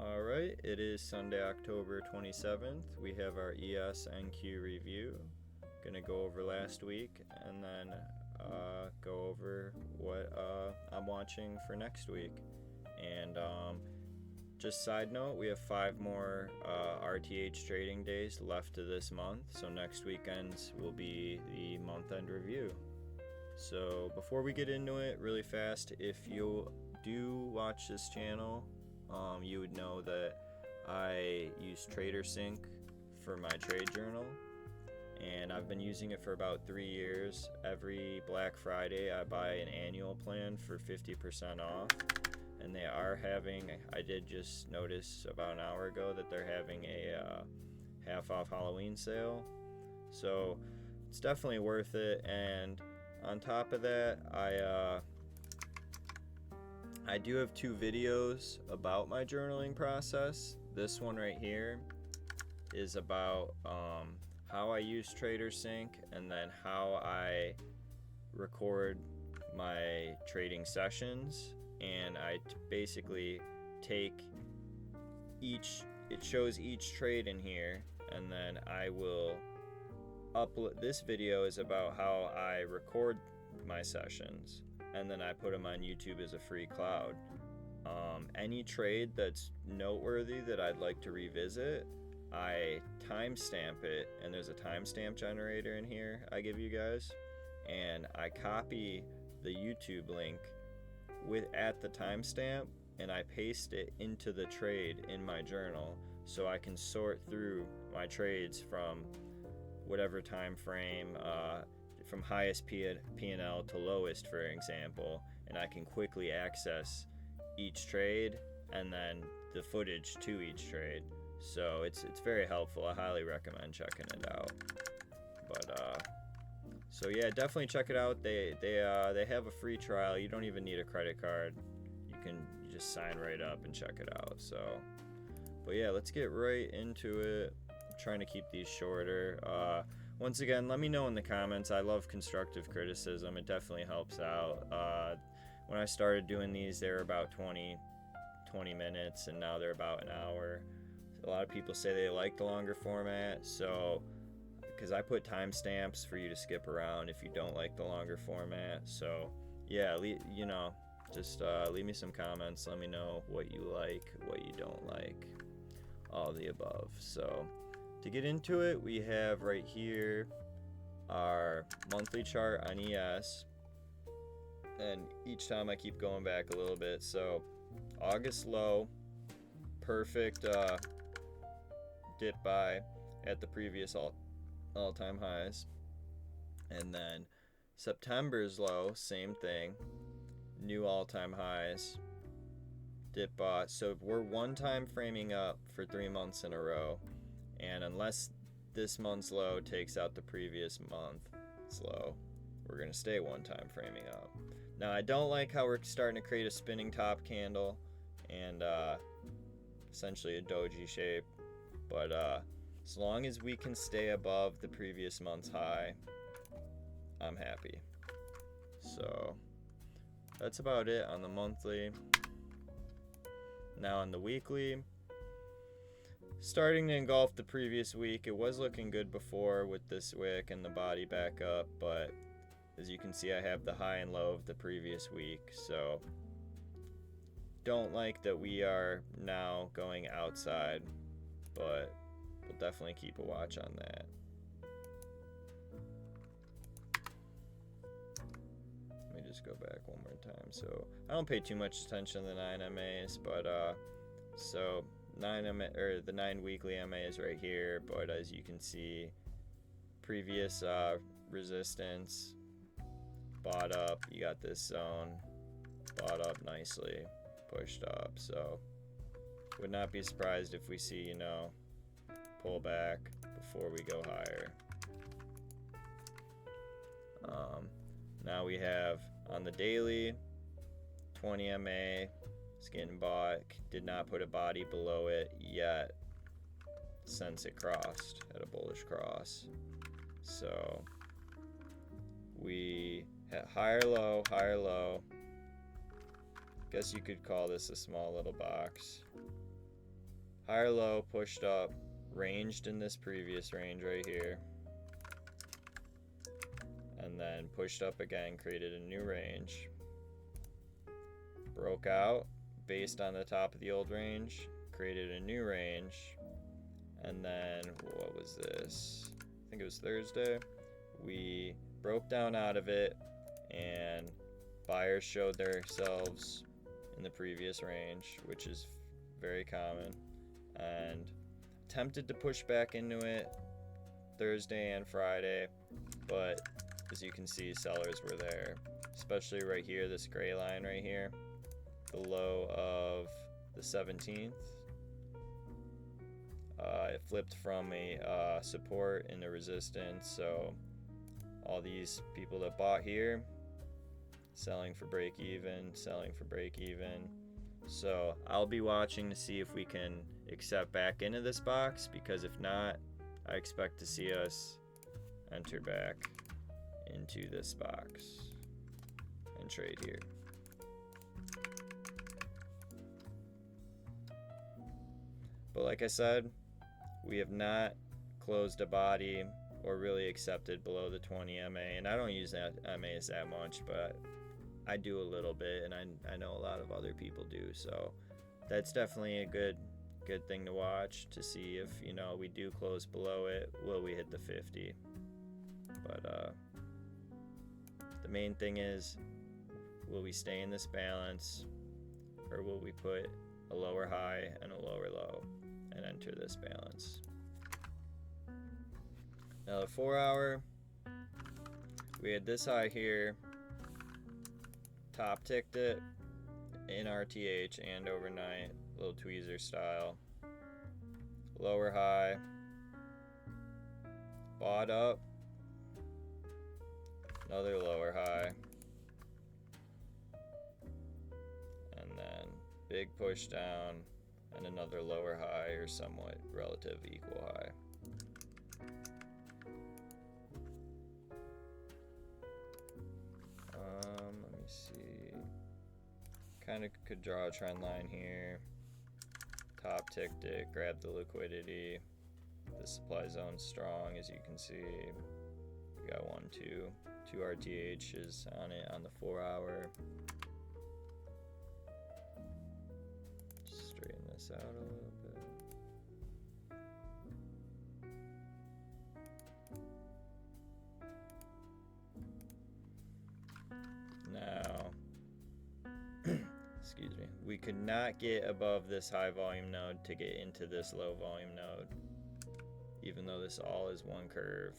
Alright, it is Sunday, October 27th. We have our ES/NQ review. Gonna go over last week and then go over what I'm watching for next week. And just side note, we have 5 more RTH trading days left of this month. So next weekend's will be the month-end review. So before we get into it, really fast, if you do watch this channel, you would know that I use TraderSync for my trade journal, and I've been using it for about 3 years. Every Black Friday I buy an annual plan for 50% off, and they are having, I did just notice about an hour ago that they're having a half off Halloween sale, so it's definitely worth it. And on top of that, I do have 2 videos about my journaling process. This one right here is about how I use TraderSync, and then how I record my trading sessions. And I basically take it shows each trade in here, and then I will upload. This video is about how I record my sessions, and then I put them on YouTube as a free cloud. Any trade that's noteworthy that I'd like to revisit, I timestamp it, and there's a timestamp generator in here I give you guys, and I copy the YouTube link at the timestamp, and I paste it into the trade in my journal, so I can sort through my trades from whatever time frame, from highest P&L to lowest, for example, and I can quickly access each trade and then the footage to each trade. So it's very helpful. I highly recommend checking it out. But so yeah, definitely check it out. They have a free trial. You don't even need a credit card. You just sign right up and check it out. So, but yeah, let's get right into it. I'm trying to keep these shorter. Once again, let me know in the comments. I love constructive criticism. It definitely helps out. When I started doing these, they were about 20 minutes, and now they're about an hour. A lot of people say they like the longer format, so because I put timestamps for you to skip around if you don't like the longer format. So yeah, just leave me some comments. Let me know what you like, what you don't like, all the above. So to get into it, we have right here our monthly chart on ES, and each time I keep going back a little bit. So August low, perfect dip buy at the previous all-time highs, and then September's low, same thing, new all-time highs, dip bought. So we're one time framing up for 3 months in a row, and unless this month's low takes out the previous month's low, we're going to stay one time framing up. Now, I don't like how we're starting to create a spinning top candle and essentially a doji shape, but as long as we can stay above the previous month's high, I'm happy. So that's about it on the monthly. Now on the weekly, starting to engulf the previous week. It was looking good before with this wick and the body back up, but as you can see, I have the high and low of the previous week, so don't like that we are now going outside, but we'll definitely keep a watch on that. Let me just go back one more time. So I don't pay too much attention to the 9 MAs, but so 9 MA, or the 9 weekly MAs right here, but as you can see, previous resistance, bought up, you got this zone, bought up nicely, pushed up. So would not be surprised if we see, pull back before we go higher. Now we have on the daily 20 MA, it's getting bought, did not put a body below it yet since it crossed at a bullish cross. So we had higher low. Guess you could call this a small little box. higher low, pushed up, ranged in this previous range right here, and then pushed up again, created a new range, broke out based on the top of the old range, created a new range, and then what was this? I think it was Thursday. We broke down out of it, and buyers showed themselves in the previous range, which is very common, and attempted to push back into it Thursday and Friday, but as you can see, sellers were there, especially right here, this gray line right here, the low of the 17th. It flipped from a support into resistance, so all these people that bought here, selling for break even, selling for break even. So I'll be watching to see if we can accept back into this box, because if not, I expect to see us enter back into this box and trade here. But like I said, we have not closed a body or really accepted below the 20 MA, and I don't use that MAs that much, but I do a little bit, and I know a lot of other people do, so that's definitely a good thing to watch to see if, you know, we do close below it, will we hit the 50? But the main thing is, will we stay in this balance, or will we put a lower high and a lower low and enter this balance? Now the 4 hour, we had this high here, top ticked it in RTH and overnight, little tweezer style, lower high, bought up, another lower high, and then big push down and another lower high, or somewhat relative equal high. Let me see, kind of could draw a trend line here, top ticked it, grabbed the liquidity, the supply zone's strong, as you can see. We got two RTHs on it on the 4 hour. Straighten this out a little bit. Now, excuse me, we could not get above this high volume node to get into this low volume node, even though this all is one curve.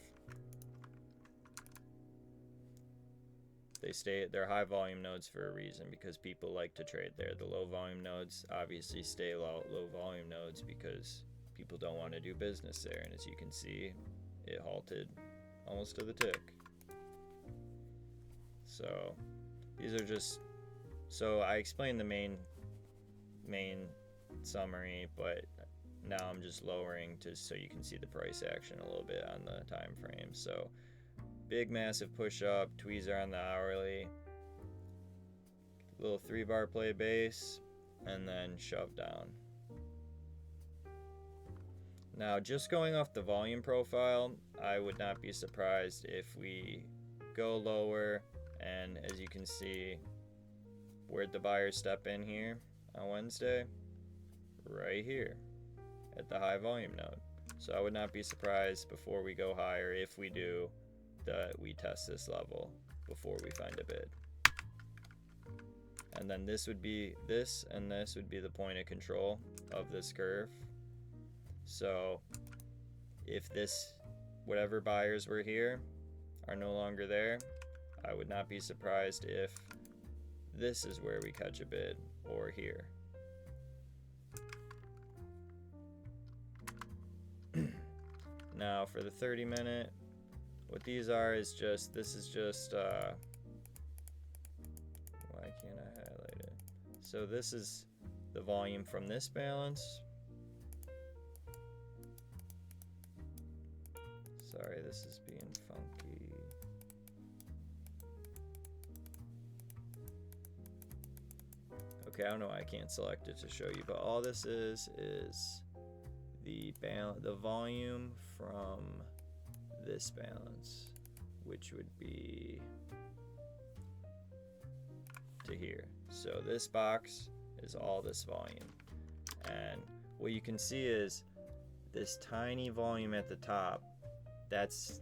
They're high volume nodes for a reason, because people like to trade there. The low volume nodes obviously stay low volume nodes because people don't want to do business there, and as you can see, it halted almost to the tick. So these are just, so I explained the main summary, but now I'm just lowering so you can see the price action a little bit on the time frame. So big massive push up, tweezer on the hourly, little 3-bar play base, and then shove down. Now, just going off the volume profile, I would not be surprised if we go lower, and as you can see, where'd the buyers step in here on Wednesday? Right here at the high volume node. So I would not be surprised before we go higher, if we do, that we test this level before we find a bid. And then this would be and this would be the point of control of this curve. So if whatever buyers were here are no longer there, I would not be surprised if this is where we catch a bid, or here. Now for the 30-minute, what these are is just, this is just, why can't I highlight it? So this is the volume from this balance. Sorry, this is being funky. Okay, I don't know why I can't select it to show you, but all this is the volume from this balance, which would be to here. So this box is all this volume, and what you can see is this tiny volume at the top. That's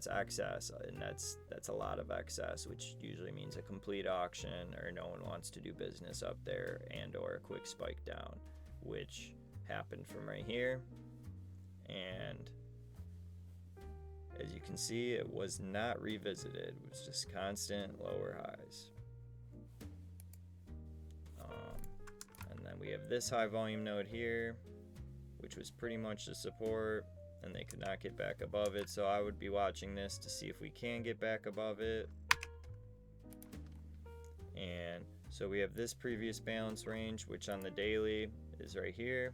excess, and that's a lot of excess, which usually means a complete auction, or no one wants to do business up there, and or a quick spike down, which happened from right here. And as you can see, it was not revisited. It was just constant lower highs. And then we have this high volume node here, which was pretty much the support, and they could not get back above it. So I would be watching this to see if we can get back above it. And so we have this previous balance range, which on the daily is right here.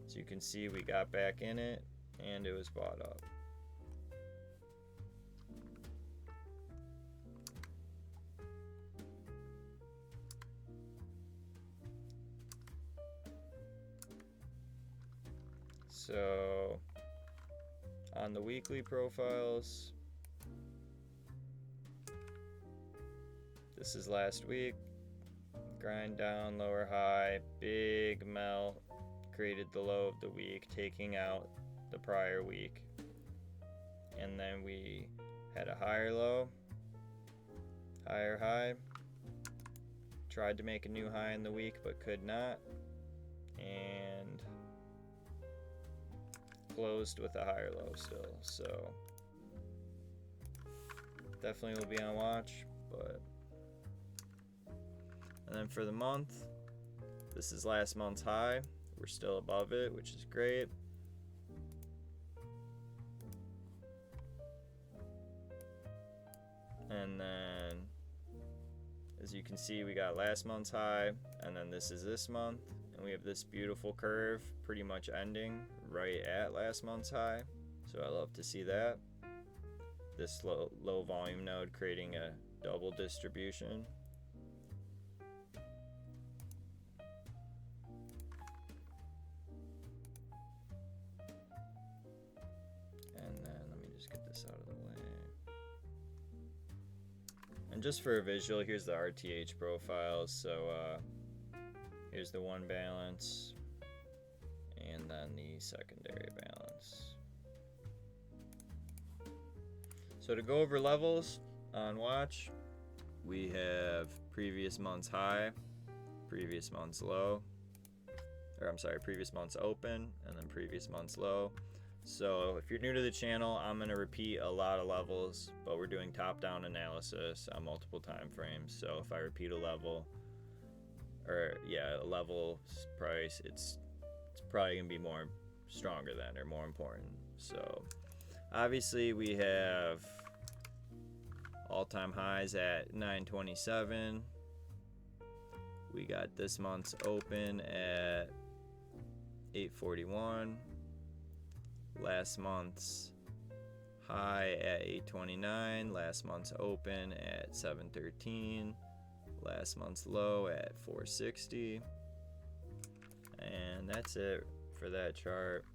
So you can see we got back in it and it was bought up. So on the weekly profiles, this is last week, grind down, lower high, big melt, created the low of the week, taking out the prior week. And then we had a higher low, higher high, tried to make a new high in the week but could not, and closed with a higher low still. So definitely will be on watch. But and then for the month, this is last month's high. We're still above it, which is great. And then as you can see, we got last month's high, and then this is this month, and we have this beautiful curve pretty much ending right at last month's high. So I love to see that. This low volume node creating a double distribution. And then let me just get this out of the way. And just for a visual, here's the RTH profiles. So here's the one balance, and then the secondary balance. So to go over levels on watch, we have previous month's high, previous month's low, or I'm sorry, previous month's open, and then previous month's low. So if you're new to the channel, I'm going to repeat a lot of levels, but we're doing top-down analysis on multiple time frames. So if I repeat a level, or a level price, it's probably going to be more stronger than, or more important. So obviously we have all-time highs at 927. We got this month's open at 841. Last month's high at 829. Last month's open at 713. Last month's low at 460. And that's it for that chart.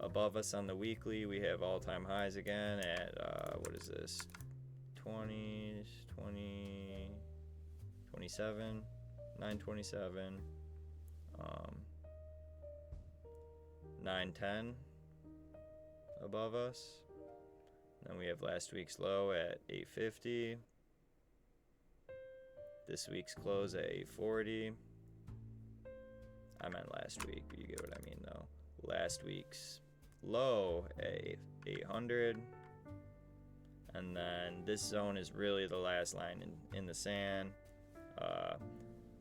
Above us on the weekly, we have all-time highs again at what is this, 27, 927, 910 above us. Then we have last week's low at 850. This week's close at 840. I meant last week, but you get what I mean though. Last week's low at 800. And then this zone is really the last line in the sand.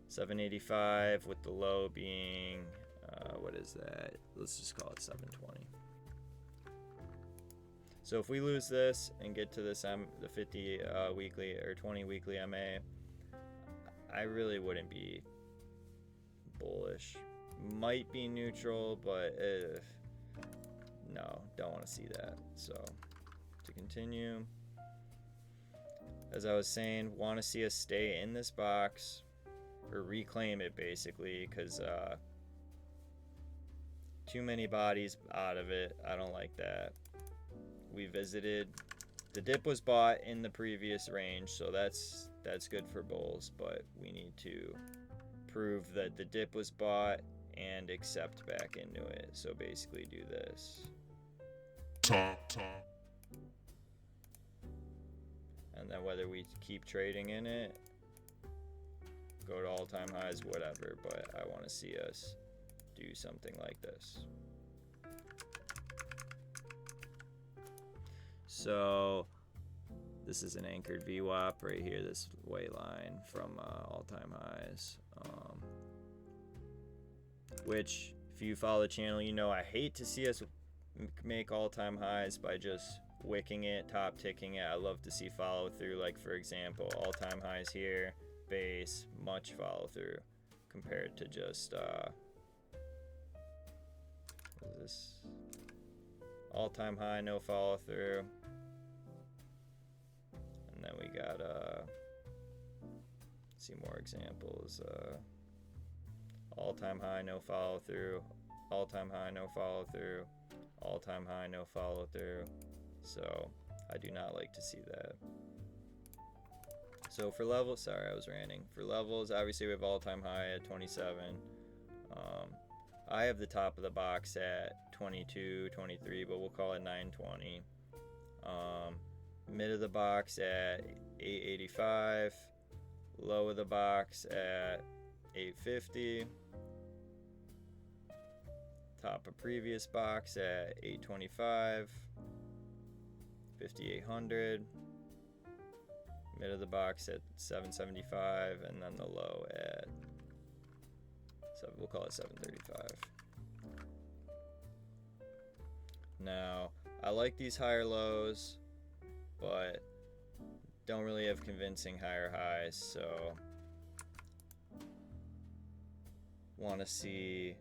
785 with the low being, what is that? Let's just call it 720. So if we lose this and get to this the 50 weekly or 20 weekly MA, I really wouldn't be bullish. Might be neutral, but no, don't want to see that. So to continue, as I was saying, want to see us stay in this box or reclaim it basically, because too many bodies out of it. I don't like that. We visited, the dip was bought in the previous range, so that's good for bulls, but we need to prove that the dip was bought and accept back into it. So basically do this. Top. And then whether we keep trading in it, go to all-time highs, whatever, but I want to see us do something like this. So this is an anchored VWAP right here, this white line from all-time highs, which if you follow the channel, you know I hate to see us make all-time highs by just wicking it, top ticking it. I love to see follow through, like for example, all-time highs here, base, much follow through compared to just what is this, all-time high, no follow through. And then we got see more examples, all-time high, no follow through, all-time high, no follow through, all-time high, no follow through. So I do not like to see that. So for levels, sorry, I was ranting. For levels, obviously we have all-time high at 27. I have the top of the box at 22, 23, but we'll call it 920. Mid of the box at 885. Low of the box at 850. Top of previous box at 825. 5800. Mid of the box at 775, and then the low at, so we'll call it 735. Now, I like these higher lows, but don't really have convincing higher highs, so want to see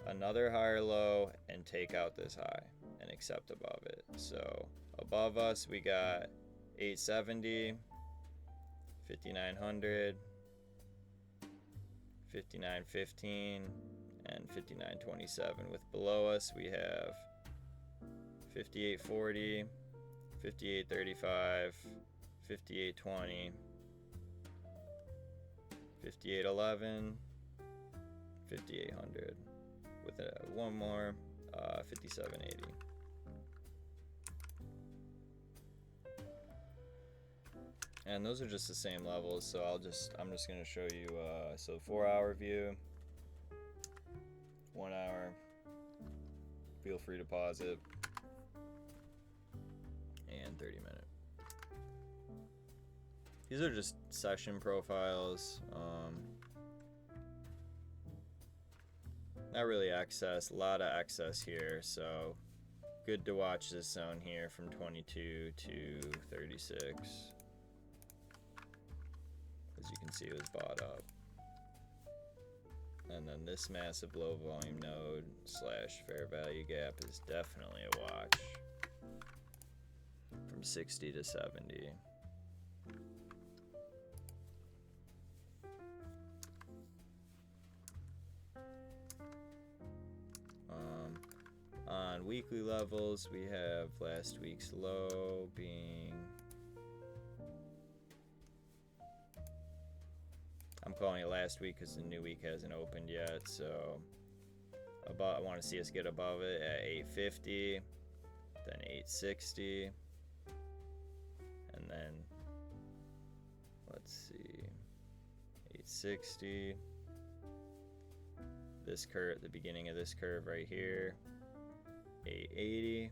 another higher low and take out this high and accept above it. So above us we got 870, 5900, 5915, and 5927. With below us we have 5840, 5835, 5820, 5811, 5800. With one more, 5780. And those are just the same levels, so I'm just going to show you, so 4-hour view, 1 hour, feel free to pause it, and 30-minute. These are just session profiles, not really excess, a lot of excess here, so good to watch this zone here from 22 to 36. As you can see, it was bought up. And then this massive low volume node / fair value gap is definitely a watch from 60 to 70. On weekly levels, we have last week's low being, I'm calling it last week because the new week hasn't opened yet, so I want to see us get above it at 850, then 860, and then let's see, 860, this curve, the beginning of this curve right here, 880,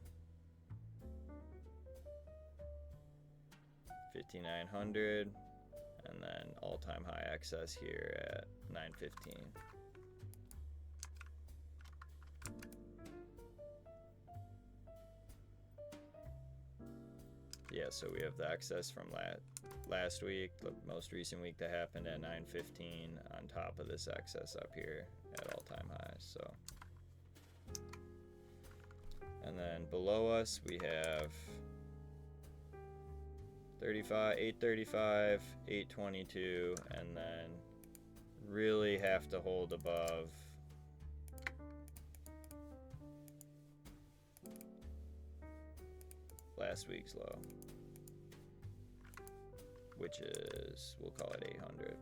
5900, and then all-time high excess here at 915. Yeah, so we have the excess from last week, the most recent week that happened at 915 on top of this excess up here at all-time highs. So, and then below us we have 835, 822, and then really have to hold above last week's low, which is, we'll call it 800.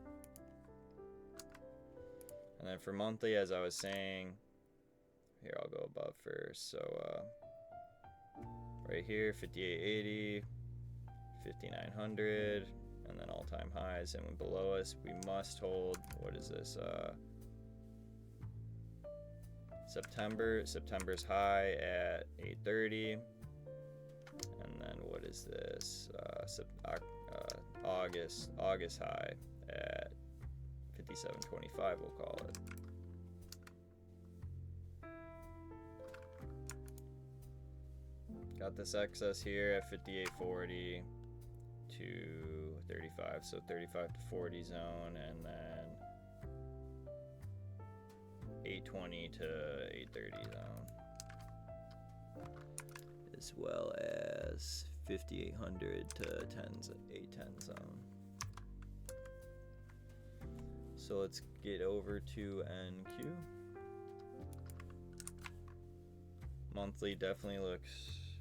And then for monthly, as I was saying, here I'll go above first. So right here, 5880, 5900, and then all-time highs. And below us, we must hold, what is this? September's high at 830. And then what is this? August high at 5725, we'll call it. Got this excess here at 5840 to 35, so 35 to 40 zone, and then 820 to 830 zone, as well as 5800 to 810 zone. So let's get over to NQ. Monthly definitely looks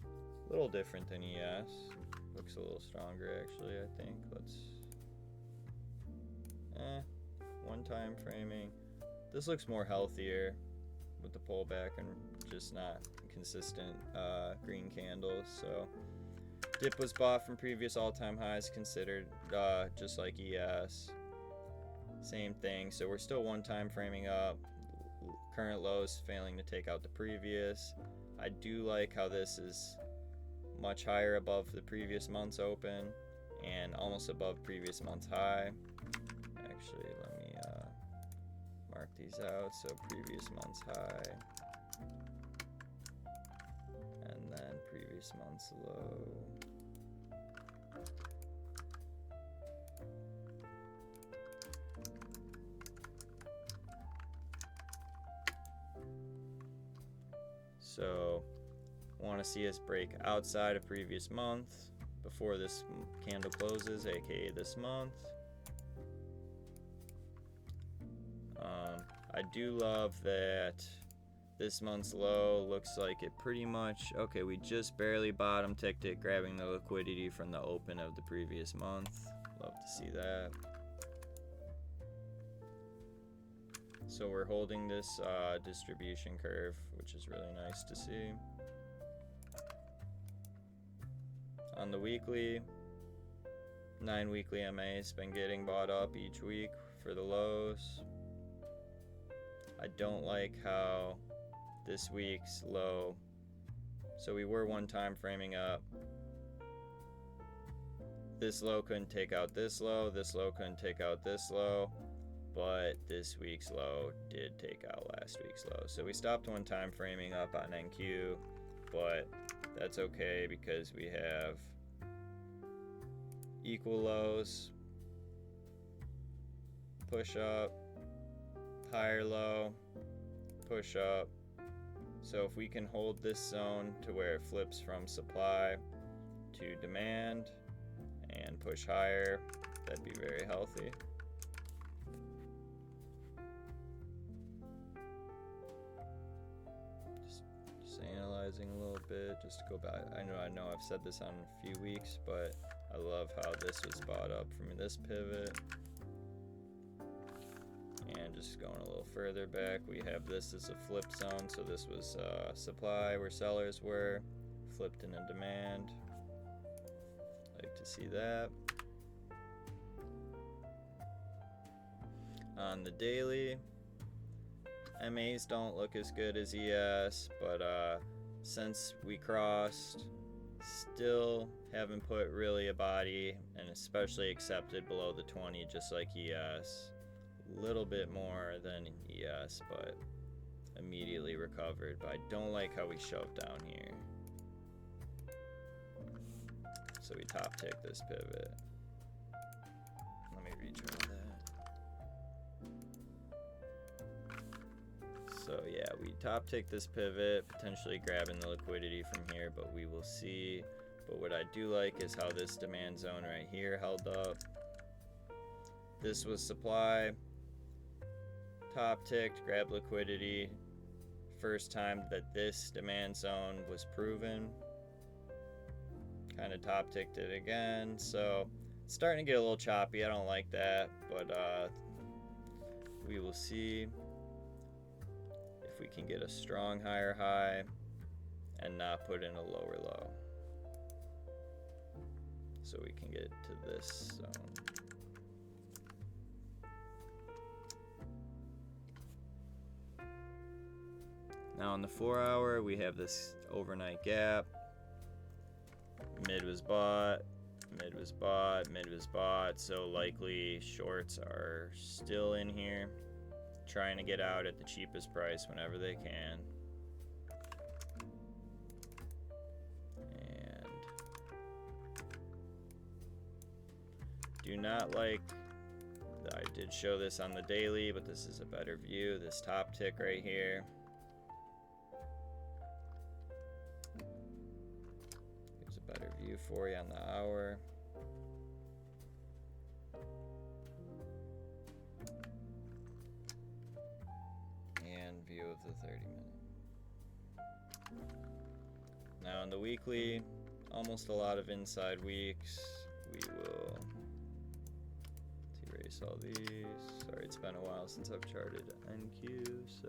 a little different than ES. Looks a little stronger actually, I think. Let's one time framing. This looks more healthier with the pullback and just not consistent green candles. So dip was bought from previous all-time highs, considered just like ES. Same thing. So we're still one time framing up. Current lows failing to take out the previous. I do like how this is much higher above the previous month's open and almost above previous month's high. Actually, let me mark these out. So previous month's high and then previous month's low. So want to see us break outside of previous month before this candle closes, aka this month. I do love that this month's low looks like it pretty much, okay, we just barely bottom ticked it, grabbing the liquidity from the open of the previous month. Love to see that. So we're holding this distribution curve, which is really nice to see. On the weekly, 9 weekly MA's been getting bought up each week for the lows. I don't like how this week's low, so we were one time framing up. This low couldn't take out this low couldn't take out this low, but this week's low did take out last week's low. So we stopped one time framing up on NQ, but that's okay because we have equal lows, push up, higher low, push up. So if we can hold this zone to where it flips from supply to demand and push higher, that'd be very healthy. Just analyzing a little bit, just to go back. I know I've said this on a few weeks, but I love how this was bought up from this pivot. And just going a little further back, we have this as a flip zone. So this was supply where sellers were, flipped into demand. Like to see that. On the daily, MAs don't look as good as ES, but since we crossed, still haven't put really a body, and especially accepted below the 20, just like ES. A little bit more than ES, but immediately recovered. But I don't like how we shoved down here. So we top tick this pivot. Let me retry that. So yeah, we top tick this pivot, potentially grabbing the liquidity from here, but we will see. But what I do like is how this demand zone right here held up. This was supply. Top ticked, grab liquidity. First time that this demand zone was proven. kind of top ticked it again. So it's starting to get a little choppy. I don't like that, but we will see if we can get a strong higher high and not put in a lower low, so we can get to this zone. Now on the 4 hour, we have this overnight gap. Mid was bought, mid was bought, mid was bought, so likely shorts are still in here, trying to get out at the cheapest price whenever they can. And do not like, I did show this on the daily, but this is a better view, this top tick right here. Better view for you on the hour. And view of the 30-minute. Now on the weekly, almost a lot of inside weeks. We will erase all these. Sorry, it's been a while since I've charted NQ, so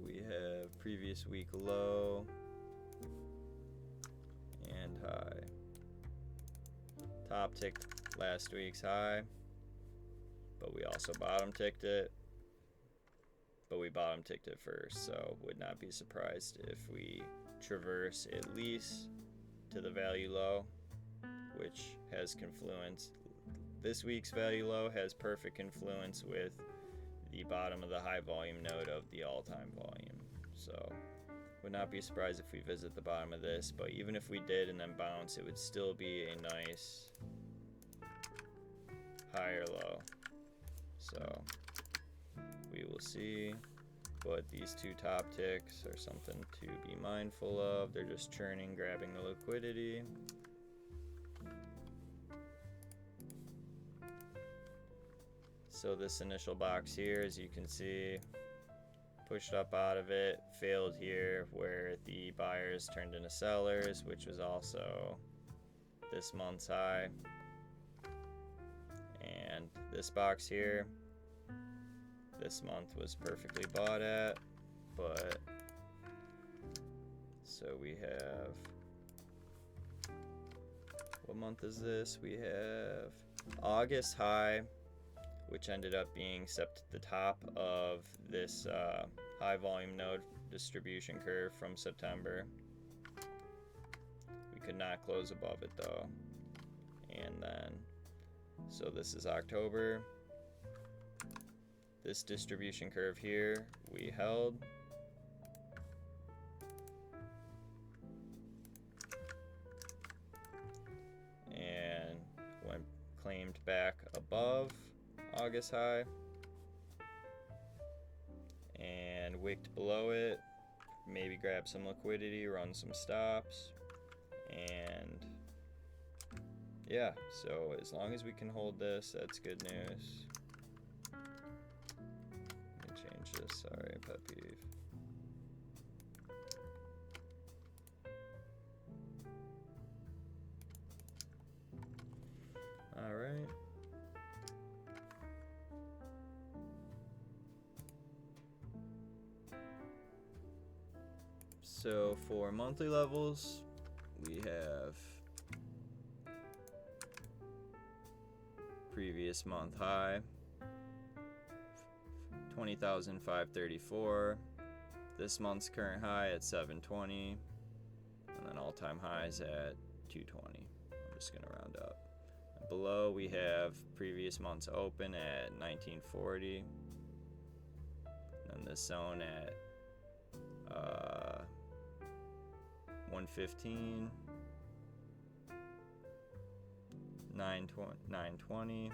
we have previous week low and high. Top ticked last week's high, but we also bottom ticked it. But we bottom ticked it first, so would not be surprised if we traverse at least to the value low, which has confluence. This week's value low has perfect confluence with the bottom of the high volume node of the all-time volume. So would not be surprised if we visit the bottom of this, but even if we did and then bounce, it would still be a nice higher low. So we will see, but these two top ticks are something to be mindful of. They're just churning, grabbing the liquidity. So this initial box here, as you can see, pushed up out of it, failed here where the buyers turned into sellers, which was also this month's high. And this box here, this month was perfectly bought at, but so we have, what month is this? We have August high, which ended up being set to the top of this high volume node distribution curve from September. We could not close above it though. And then, so this is October. This distribution curve here, we held. And went claimed back above August high and wicked below it, maybe grab some liquidity, run some stops, and yeah, so as long as we can hold this, that's good news. Let me change this, sorry, pet peeve. All right. So for monthly levels, we have previous month high, 20,534. This month's current high at 720, and then all-time highs at 220. I'm just gonna round up. And below we have previous month's open at 1940, and this zone at 115, 920,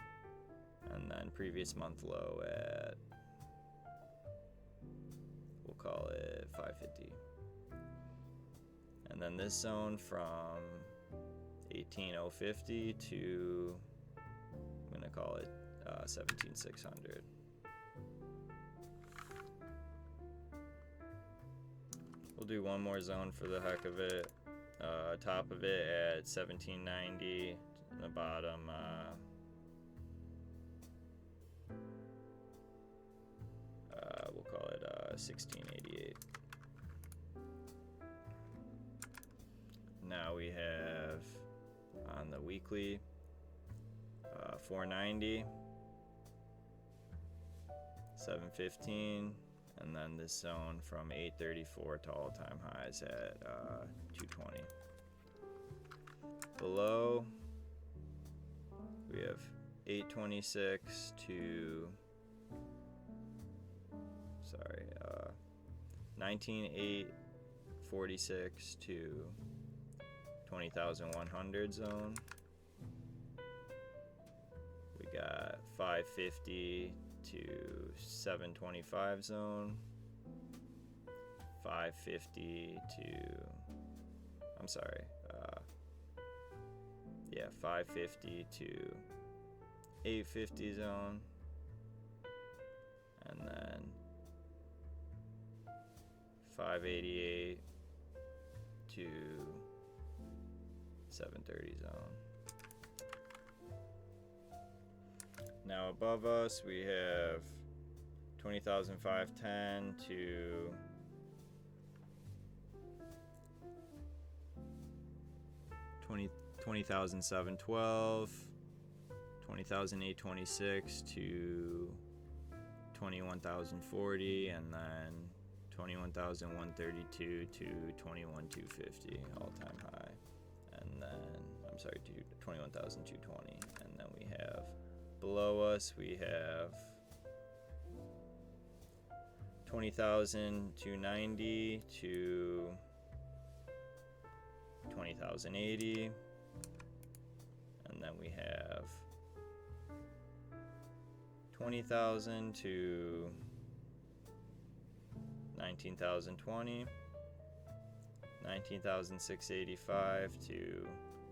and then previous month low at, we'll call it 550. And then this zone from 18,050 to, I'm gonna call it 17,600. We'll do one more zone for the heck of it. Top of it at 1790, and the bottom we'll call it 1688. Now we have on the weekly 490, 715, and then this zone from 834 to all-time highs at 220. Below, we have 826 to 19846 to 20,100 zone. We got 550 to 725 zone. 550 to 550 to 850 zone, and then 588 to 730 zone. Now above us we have 20,510 to 20,712, 20,826 to 21,040, and then 21,132 to 21,250 all-time high, and then 21,220, and then we have below us we have 20,290 to 20,080, and then we have 20,000 to 19,020, 19,685 to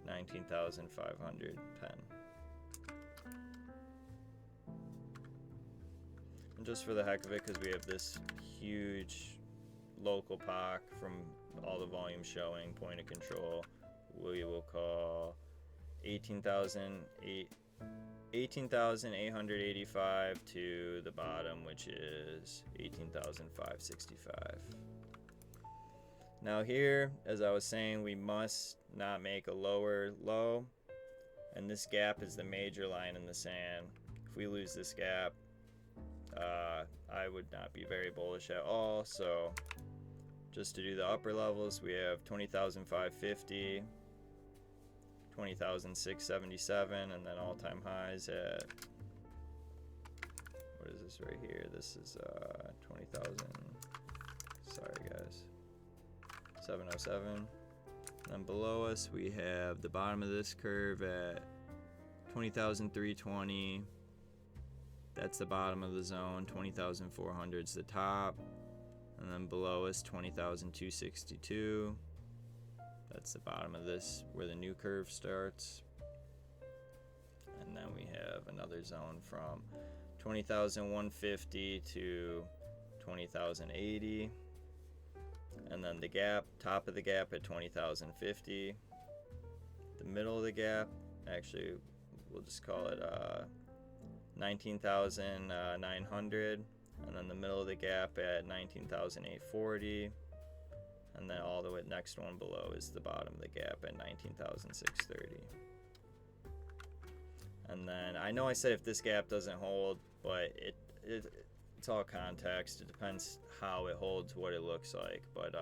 19,510. And just for the heck of it, because we have this huge local POC from all the volume showing, point of control, we will call 18,885 to the bottom, which is 18,565. Now here, as I was saying, we must not make a lower low, and this gap is the major line in the sand. If we lose this gap, I would not be very bullish at all. So just to do the upper levels, we have 20,550, 20,677, and then all-time highs at, what is this right here? This is 20,000, sorry guys, 707. And then below us we have the bottom of this curve at 20,320. That's the bottom of the zone. 20,400 is the top, and then below us 20,262. That's the bottom of this, where the new curve starts. And then we have another zone from 20,150 to 20,080. And then the gap, top of the gap at 20,050. The middle of the gap, actually, we'll just call it 19,900. And then the middle of the gap at 19,840. And then all the way next one below is the bottom of the gap at 19,630. And then I know I said if this gap doesn't hold, but it's all context. It depends how it holds, what it looks like. But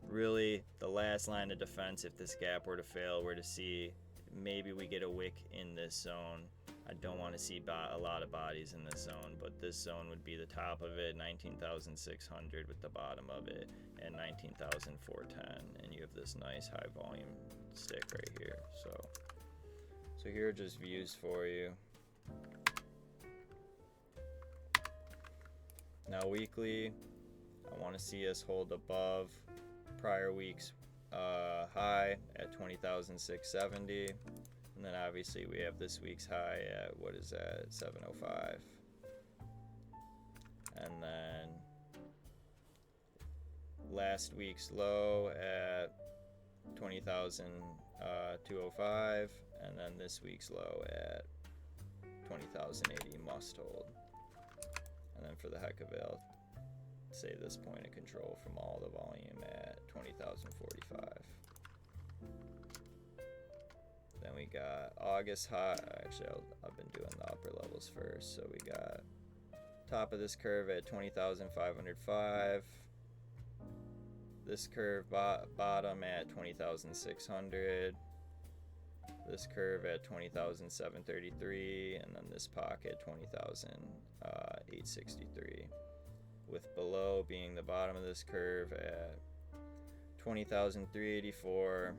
really, the last line of defense, if this gap were to fail, we're to see maybe we get a wick in this zone. I don't want to see a lot of bodies in this zone, but this zone would be the top of it, 19,600, with the bottom of it at 19,410, and you have this nice high volume stick right here. So here are just views for you. Now weekly, I want to see us hold above prior week's high at 20,670. And then obviously we have this week's high at, what is that, 705. And then last week's low at 20,205, and then this week's low at 20,080 must hold. And then for the heck of it, I'll say this point of control from all the volume at 20,045. Then we got August high. Actually, I've been doing the upper levels first. So we got top of this curve at 20,505. This curve bottom at 20,600. This curve at 20,733, and then this pocket 20,863. With below being the bottom of this curve at 20,384.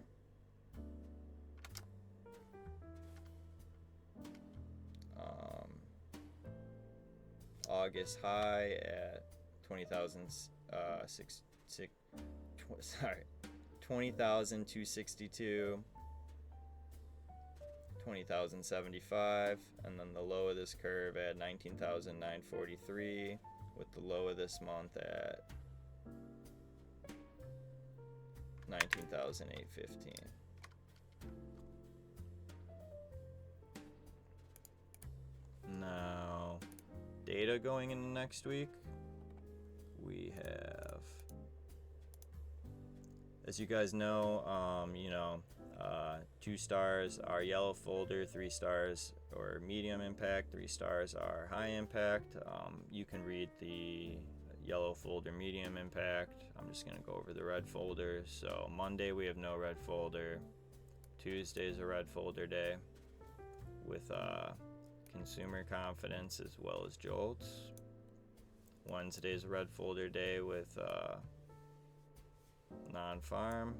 August high at 20,262, 20,075, and then the low of this curve at 19,943, with the low of this month at 19,815. Now, data going into next week, we have, as you guys know, 2 stars are yellow folder, 3 stars or medium impact, 3 stars are high impact. You can read the yellow folder, medium impact. I'm just going to go over the red folder. So Monday we have no red folder. Tuesday is a red folder day with consumer confidence as well as jolts. Wednesday is a red folder day with non-farm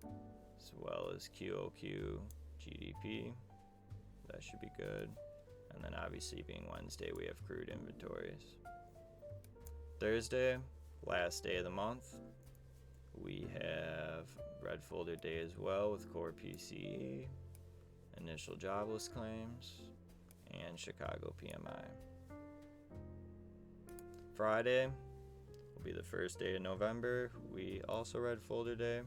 as well as QQQ GDP. That should be good. And then obviously being Wednesday, we have crude inventories. Thursday, last day of the month, we have red folder day as well with core PCE, initial jobless claims, and Chicago PMI. Friday will be the first day of November. We also red folder day.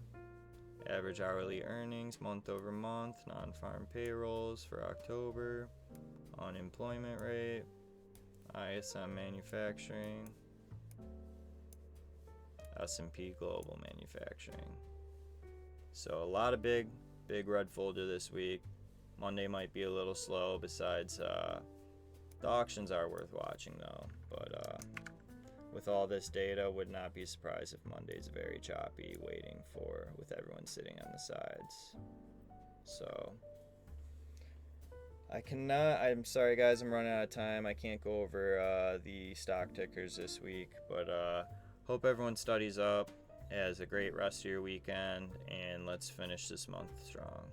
Average hourly earnings month over month, non-farm payrolls for October, unemployment rate, ISM manufacturing, S&P global manufacturing. So a lot of big red folder this week. Monday might be a little slow. Besides, the auctions are worth watching though. But with all this data, would not be surprised if Monday's very choppy, waiting for with everyone sitting on the sides. So I'm sorry guys, I'm running out of time. I can't go over the stock tickers this week, but hope everyone studies up, has a great rest of your weekend, and let's finish this month strong.